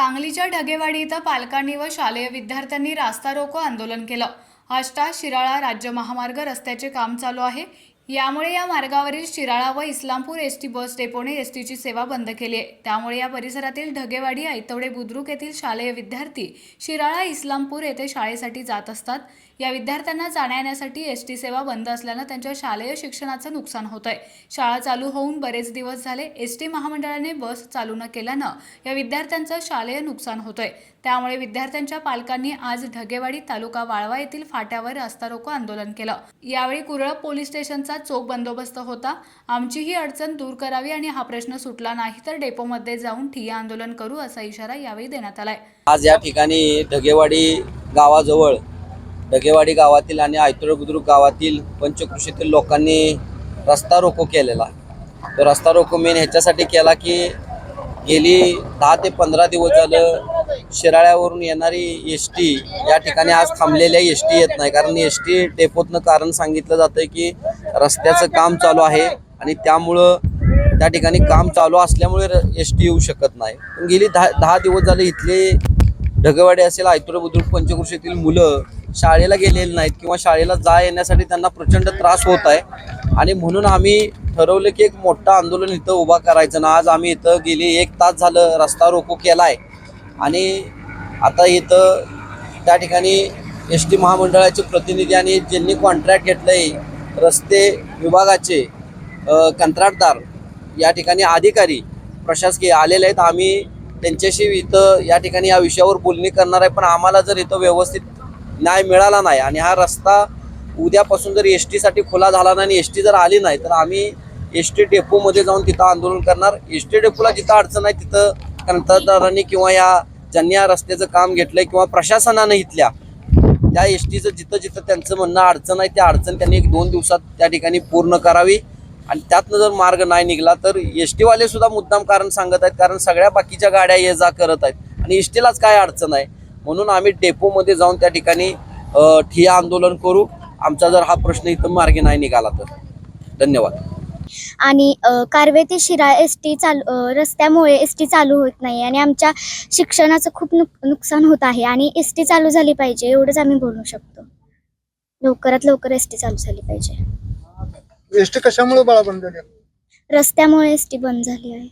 सांगलीच्या ढगेवाडी इथं पालकांनी व शालेय विद्यार्थ्यांनी रास्ता रोको आंदोलन केलं। आष्टा शिराळा राज्य महामार्ग रस्त्याचे काम चालू आहे। यामुळे या मार्गावरील शिराळा व इस्लामपूर एसटी बस डेपोने एसटीची सेवा बंद केली आहे। त्यामुळे या परिसरातील ढगेवाडी, ऐतवडे बुद्रुक येथील शालेय विद्यार्थी शिराळा इस्लामपूर येथे शाळेसाठी जात असतात। या विद्यार्थ्यांना जाण्या-येण्यासाठी एसटी सेवा बंद असल्याने त्यांच्या शालेय शिक्षणाचं नुकसान होतंय। शाळा चालू होऊन बरेच दिवस झाले, एसटी महामंडळाने बस चालू न केल्यानं या विद्यार्थ्यांचं शालेय नुकसान होतंय। त्यामुळे विद्यार्थ्यांच्या पालकांनी आज ढगेवाडी तालुका वाळवा येथील फाट्यावर रास्ता रोको आंदोलन केलं। यावेळी कुरळप पोलीस स्टेशनचा चोख बंदोबस्त होता। आमची ही अडचण दूर करावी आणि हा प्रश्न सुटला नाही तर डेपोमध्ये जाऊन ठिय्या आंदोलन करू असा इशारा यावेळी देण्यात आलाय। आज या ठिकाणी ढगेवाडी गावाजवळ ढगेवाडी गावातील आणि ऐतवडे बुद्रुक गावातील पंचकृषीतील लोकांनी रस्ता रोको केलेला। तो रस्ता रोको मेन ह्याच्यासाठी केला की गेली 10 ते 15 दिवस झालं शिराळ्यावरून येणारी एसटी या ठिकाणी आज थांबलेल्या एसटी येत नाही। कारण एसटी डेपोतनं कारण सांगितलं जातंय की रस्त्याचं काम चालू आहे आणि त्यामुळं त्या ठिकाणी काम चालू असल्यामुळे एसटी येऊ शकत नाही। पण गेली 10 दिवस झाले इथले ढगेवाडी असेल, ऐतवडे बुद्रुक पंचकृषीतील मुलं शाळेला गेलेली नाहीत किंवा शाळेला येण्यासाठी त्यांना प्रचंड त्रास होत आहे। आणि म्हणून आम्ही ठरवलं की एक मोठं आंदोलन इथं उभा करायचं ना। आज आम्ही इथं गेली 1 तास झालं रस्ता रोको केलाय आणि आता इथं त्या ठिकाणी एसटी महामंडळाचे प्रतिनिधी आणि ज्यांनी कॉन्ट्रॅक्ट घेतलंय रस्ते विभागाचे कंत्राटदार या ठिकाणी अधिकारी प्रशासकीय आलेले आहेत। आम्ही त्यांच्याशी इथं या ठिकाणी या विषयावर बोलणी करणार आहे। पण आम्हाला जर इथं व्यवस्थित न्याय मिळाला नाही आणि हा रस्ता उद्यापासून जर एसटीसाठी खुला झाला नाही आणि एसटी जर आली नाही तर आम्ही एसटी डेपोमध्ये जाऊन तिथं आंदोलन करणार। एसटी डेपोला जिथं अडचण आहे तिथं कंत्राटदारांनी किंवा ज्यांनी या रस्त्याचं काम घेतलंय किंवा प्रशासनानं इथल्या त्या एसटीचं जिथं त्यांचं म्हणणं अडचण आहे त्या अडचण त्यांनी 1-2 दिवसात त्या ठिकाणी पूर्ण करावी। आणि त्यातनं जर मार्ग नाही निघाला तर एसटीवाले सुद्धा मुद्दाम कारण सांगत आहेत, कारण सगळ्या बाकीच्या गाड्या ये जा करत आहेत आणि एसटीलाच काय अडचण आहे। म्हणून आम्ही डेपोमध्ये जाऊन त्या ठिकाणी ठिय्या आंदोलन करू आमचा जर हा प्रश्न इथं मार्गी नाही निघाला तर। धन्यवाद। आणि कारवे ते शिराळा एसटी रस्त्यामुळे एसटी चालू होत नाही आणि आमच्या शिक्षणाचं खूप नुकसान होत आहे आणि एसटी चालू झाली पाहिजे एवढंच आम्ही बोलू शकतो। लवकरात लवकर एसटी चालू झाली पाहिजे। एसटी कशामुळे बंद झाली? रस्त्यामुळे एसटी बंद झाली आहे।